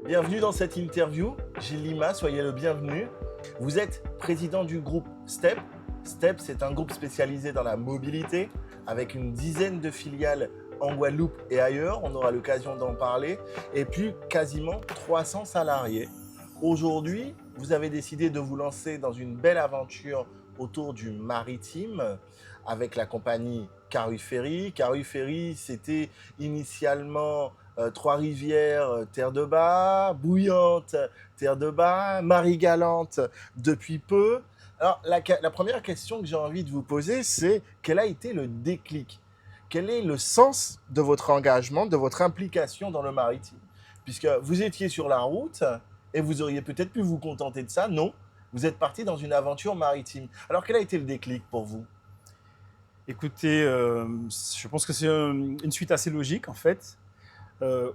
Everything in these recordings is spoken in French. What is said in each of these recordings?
Bienvenue dans cette interview. Gilles Lima, soyez le bienvenu. Vous êtes président du groupe STEP. STEP, c'est un groupe spécialisé dans la mobilité avec une dizaine de filiales en Guadeloupe et ailleurs. On aura l'occasion d'en parler. Et puis, quasiment 300 salariés. Aujourd'hui, vous avez décidé de vous lancer dans une belle aventure autour du maritime avec la compagnie Caru Ferry. Caru Ferry, c'était initialement Trois-Rivières, Terre de Bas, Bouillante, Terre de Bas, Marie-Galante depuis peu. Alors, la première question que j'ai envie de vous poser, c'est quel a été le déclic? Quel est le sens de votre engagement, de votre implication dans le maritime? Puisque vous étiez sur la route et vous auriez peut-être pu vous contenter de ça. Non, vous êtes parti dans une aventure maritime. Alors, quel a été le déclic pour vous? Écoutez, je pense que c'est une suite assez logique en fait.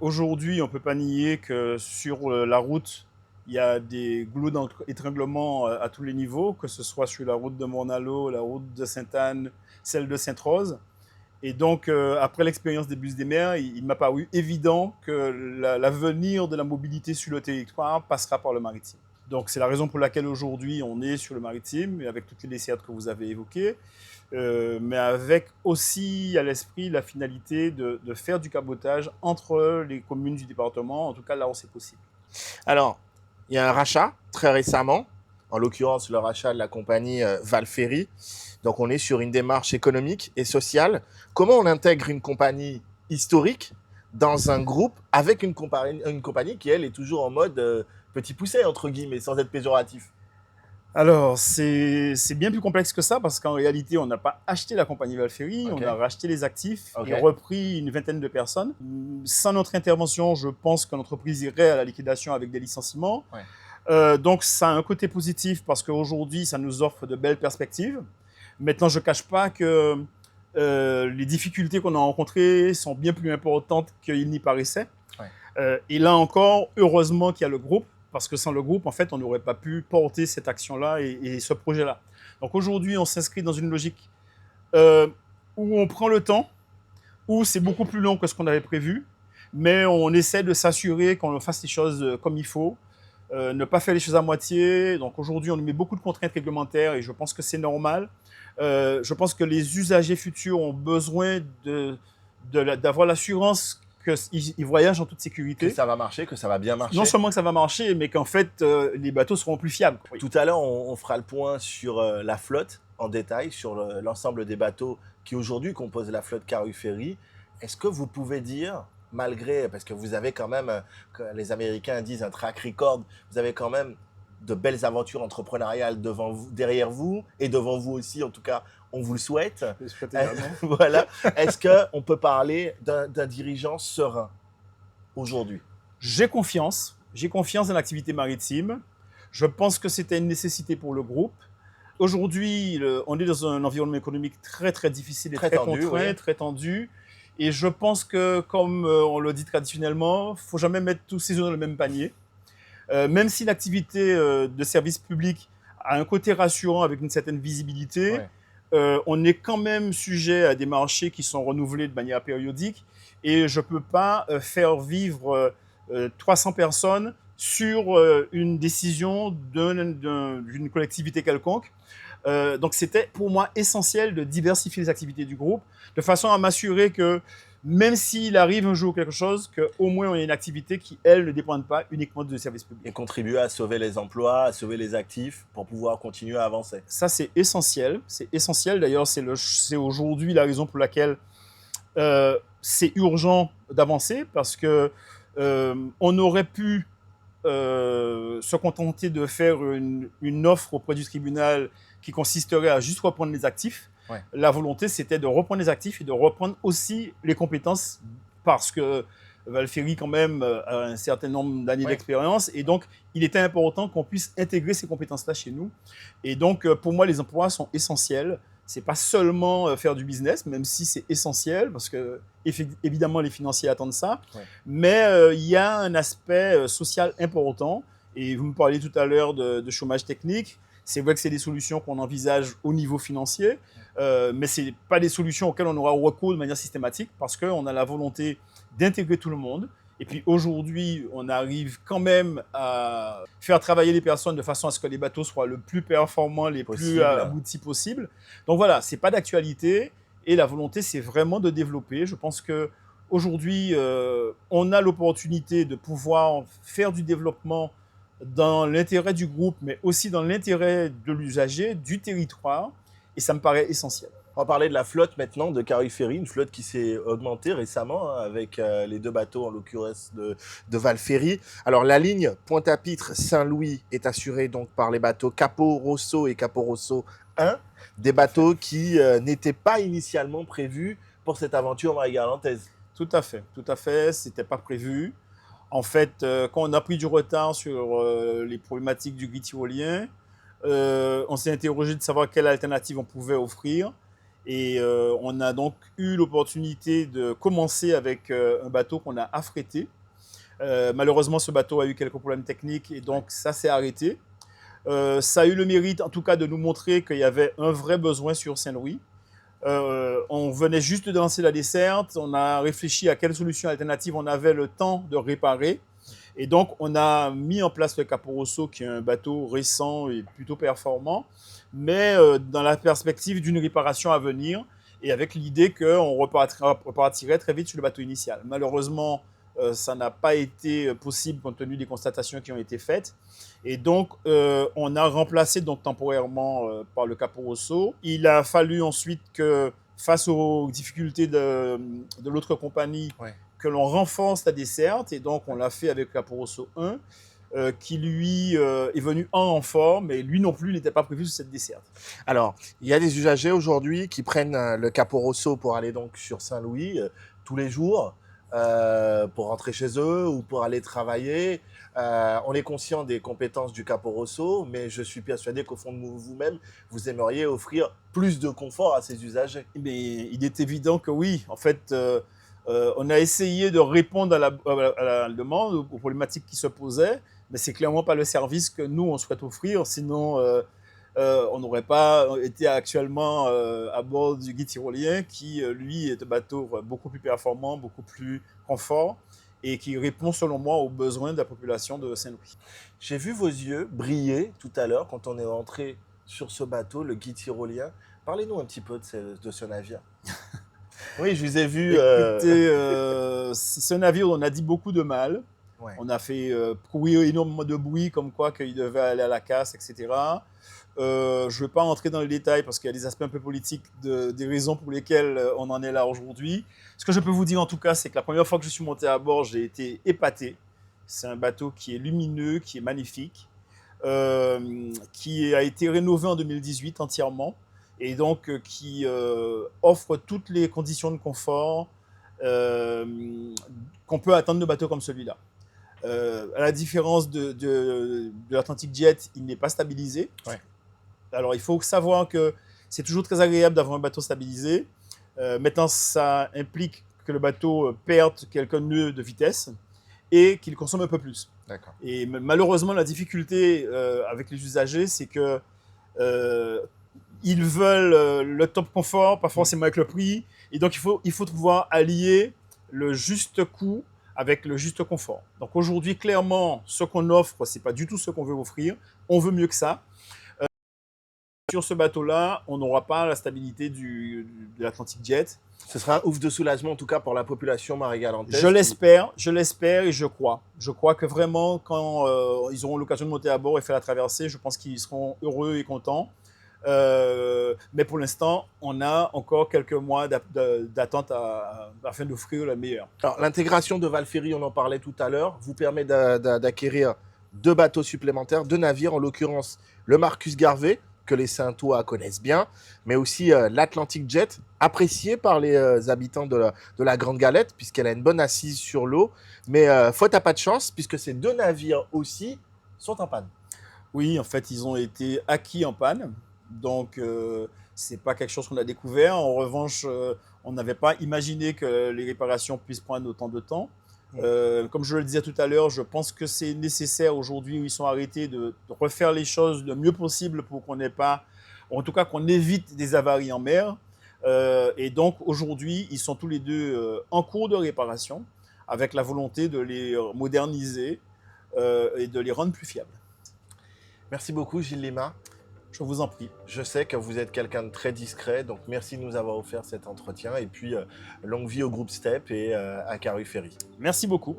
Aujourd'hui, on ne peut pas nier que sur la route, il y a des goulots d'étranglement à tous les niveaux, que ce soit sur la route de Morne-à-l'Eau, la route de Sainte-Anne, celle de Sainte-Rose. Et donc, après l'expérience des bus des mers, il m'a paru évident que l'avenir de la mobilité sur le territoire passera par le maritime. Donc, c'est la raison pour laquelle aujourd'hui, on est sur le maritime, avec toutes les dessertes que vous avez évoquées, mais avec aussi à l'esprit la finalité de faire du cabotage entre les communes du département, en tout cas là où c'est possible. Alors, il y a un rachat très récemment, en l'occurrence le rachat de la compagnie Valferry. Donc on est sur une démarche économique et sociale. Comment on intègre une compagnie historique dans un groupe avec une compagnie qui, elle, est toujours en mode petit poucet, entre guillemets, sans être péjoratif? Alors, c'est bien plus complexe que ça parce qu'en réalité, on n'a pas acheté la compagnie Valferry, Ok, on a racheté les actifs ok, et repris une vingtaine de personnes. Sans notre intervention, je pense que l'entreprise irait à la liquidation avec des licenciements. ouais. Donc, ça a un côté positif parce qu'aujourd'hui, ça nous offre de belles perspectives. Maintenant, je ne cache pas que les difficultés qu'on a rencontrées sont bien plus importantes qu'il n'y paraissait. Ouais. Et là encore, heureusement qu'il y a le groupe, parce que sans le groupe, en fait, on n'aurait pas pu porter cette action-là et ce projet-là. Donc aujourd'hui, on s'inscrit dans une logique où on prend le temps, où c'est beaucoup plus long que ce qu'on avait prévu, mais on essaie de s'assurer qu'on fasse les choses comme il faut, ne pas faire les choses à moitié. Donc aujourd'hui, on nous met beaucoup de contraintes réglementaires et je pense que c'est normal. Je pense que les usagers futurs ont besoin d'avoir l'assurance qu'ils voyagent en toute Que sécurité. ça va marcher, que ça va bien marcher. Non seulement que ça va marcher, mais qu'en fait, les bateaux seront plus fiables. Oui. Tout à l'heure, on fera le point sur la flotte en détail, sur l'ensemble des bateaux qui aujourd'hui composent la flotte Caru Ferry. Est-ce que vous pouvez dire, malgré, parce que vous avez quand même, que les Américains disent un track record, vous avez quand même de belles aventures entrepreneuriales devant vous, derrière vous et devant vous aussi, en tout cas, on vous le souhaite. Je souhaite également. Voilà. Est-ce qu'on peut parler d'un dirigeant serein aujourd'hui? J'ai confiance dans l'activité maritime. Je pense que c'était une nécessité pour le groupe. Aujourd'hui, on est dans un environnement économique très très difficile et Très très tendu, contraint, oui. très tendu. Et je pense que, comme on le dit traditionnellement, il ne faut jamais mettre tous ses œufs dans le même panier. Même si l'activité de service public a un côté rassurant avec une certaine visibilité, Ouais. on est quand même sujet à des marchés qui sont renouvelés de manière périodique. Et je ne peux pas faire vivre 300 personnes sur une décision d'une collectivité quelconque. Donc c'était pour moi essentiel de diversifier les activités du groupe, de façon à m'assurer que même s'il arrive un jour quelque chose, qu'au moins on ait une activité qui, elle, ne dépende pas uniquement du service public. Et contribuer à sauver les emplois, à sauver les actifs pour pouvoir continuer à avancer. Ça, c'est essentiel. C'est essentiel. D'ailleurs, c'est aujourd'hui la raison pour laquelle c'est urgent d'avancer parce que on aurait pu se contenter de faire une offre auprès du tribunal qui consisterait à juste reprendre les actifs. Ouais. La volonté, c'était de reprendre les actifs et de reprendre aussi les compétences parce que Valferry, quand même, a un certain nombre d'années d'expérience et donc il était important qu'on puisse intégrer ces compétences-là chez nous. Et donc, pour moi, les emplois sont essentiels. C'est pas seulement faire du business, même si c'est essentiel, parce que évidemment les financiers attendent ça, mais il y a un aspect social important. Et vous me parliez tout à l'heure de chômage technique. C'est vrai que c'est des solutions qu'on envisage au niveau financier, mais ce n'est pas des solutions auxquelles on aura recours de manière systématique, parce qu'on a la volonté d'intégrer tout le monde Et puis aujourd'hui, on arrive quand même à faire travailler les personnes de façon à ce que les bateaux soient le plus performants, les plus aboutis possible. Donc voilà, c'est pas d'actualité. Et la volonté, c'est vraiment de développer. Je pense qu'aujourd'hui, on a l'opportunité de pouvoir faire du développement dans l'intérêt du groupe, mais aussi dans l'intérêt de l'usager, du territoire. Et ça me paraît essentiel. On va parler de la flotte maintenant de Carry Ferry, une flotte qui s'est augmentée récemment avec les 2 bateaux en l'occurrence de Val Ferry. Alors la ligne Pointe-à-Pitre Saint-Louis est assurée donc par les bateaux Capo Rosso et Capo Rosso 1, des bateaux qui n'étaient pas initialement prévus pour cette aventure marie-galantaise. Tout à fait, c'était pas prévu. En fait, quand on a pris du retard sur les problématiques du grid tyrolien, on s'est interrogé de savoir quelle alternative on pouvait offrir. Et on a donc eu l'opportunité de commencer avec un bateau qu'on a affrété. Malheureusement, ce bateau a eu quelques problèmes techniques et donc ça s'est arrêté. Ça a eu le mérite, en tout cas, de nous montrer qu'il y avait un vrai besoin sur Saint-Louis. On venait juste de lancer la desserte, on a réfléchi à quelle solution alternative on avait le temps de réparer. Et donc, on a mis en place le Capo Rosso, qui est un bateau récent et plutôt performant, mais dans la perspective d'une réparation à venir et avec l'idée qu'on repartirait très vite sur le bateau initial. Malheureusement, ça n'a pas été possible compte tenu des constatations qui ont été faites. Et donc, on a remplacé donc, temporairement par le Capo Rosso. Il a fallu ensuite que, face aux difficultés de l'autre compagnie, que l'on renforce la desserte. Et donc, on l'a fait avec le Capo Rosso 1, qui lui est venu en renfort, mais lui non plus n'était pas prévu sur cette desserte. Alors, il y a des usagers aujourd'hui qui prennent le Capo Rosso pour aller donc sur Saint-Louis tous les jours. Pour rentrer chez eux ou pour aller travailler. On est conscient des compétences du Capo Rosso, mais je suis persuadé qu'au fond de vous-même, vous aimeriez offrir plus de confort à ces usagers. Mais il est évident que oui. En fait, on a essayé de répondre à la demande, aux problématiques qui se posaient, mais c'est clairement pas le service que nous, on souhaite offrir. Sinon, on n'aurait pas été actuellement à bord du guide tyrolien qui, lui, est un bateau beaucoup plus performant, beaucoup plus confort et qui répond, selon moi, aux besoins de la population de Saint-Louis. J'ai vu vos yeux briller tout à l'heure quand on est rentré sur ce bateau, le guide tyrolien. Parlez-nous un petit peu de ce navire. Oui, je vous ai vu... Écoutez, c'est un navire dont on a dit beaucoup de mal. Ouais. On a fait courir énormément de bruit, comme quoi qu'il devait aller à la casse, etc. Je ne vais pas rentrer dans les détails parce qu'il y a des aspects un peu politiques des raisons pour lesquelles on en est là aujourd'hui. Ce que je peux vous dire en tout cas, c'est que la première fois que je suis monté à bord, j'ai été épaté. C'est un bateau qui est lumineux, qui est magnifique, qui a été rénové en 2018 entièrement et donc qui offre toutes les conditions de confort qu'on peut attendre de bateaux comme celui-là. À la différence de l'Atlantic Jet, il n'est pas stabilisé. Ouais. Alors, il faut savoir que c'est toujours très agréable d'avoir un bateau stabilisé. Maintenant, ça implique que le bateau perde quelques nœuds de vitesse et qu'il consomme un peu plus. Et malheureusement, la difficulté avec les usagers, c'est que ils veulent le top confort, pas forcément avec le prix. Et donc, il faut pouvoir allier le juste coût avec le juste confort. Donc aujourd'hui, clairement, ce qu'on offre, ce n'est pas du tout ce qu'on veut offrir. On veut mieux que ça. Sur ce bateau-là, on n'aura pas la stabilité de l'Atlantic Jet. Ce sera un ouf de soulagement, en tout cas, pour la population marie-galantaise. Je l'espère et je crois. Je crois que vraiment, quand ils auront l'occasion de monter à bord et faire la traversée, je pense qu'ils seront heureux et contents. Mais pour l'instant, on a encore quelques mois d'attente afin d'offrir le meilleur. Alors, l'intégration de Val Ferry, on en parlait tout à l'heure, vous permet d'acquérir 2 bateaux supplémentaires, 2 navires, en l'occurrence le Marcus Garvey, que les Saintois connaissent bien, mais aussi l'Atlantic Jet, apprécié par les habitants de la Grande Galette, puisqu'elle a une bonne assise sur l'eau. Mais faute à pas de chance, puisque ces 2 navires aussi sont en panne. Oui, en fait, ils ont été acquis en panne. Donc, ce n'est pas quelque chose qu'on a découvert. En revanche, on n'avait pas imaginé que les réparations puissent prendre autant de temps. Comme je le disais tout à l'heure, je pense que c'est nécessaire aujourd'hui où ils sont arrêtés de refaire les choses le mieux possible pour qu'on n'ait pas, en tout cas qu'on évite des avaries en mer. Et donc, aujourd'hui, ils sont tous les 2 en cours de réparation avec la volonté de les moderniser et de les rendre plus fiables. Merci beaucoup, Gilles Lima. Je vous en prie. Je sais que vous êtes quelqu'un de très discret, donc merci de nous avoir offert cet entretien. Et puis, longue vie au groupe STEP et à Caru Ferry. Merci beaucoup.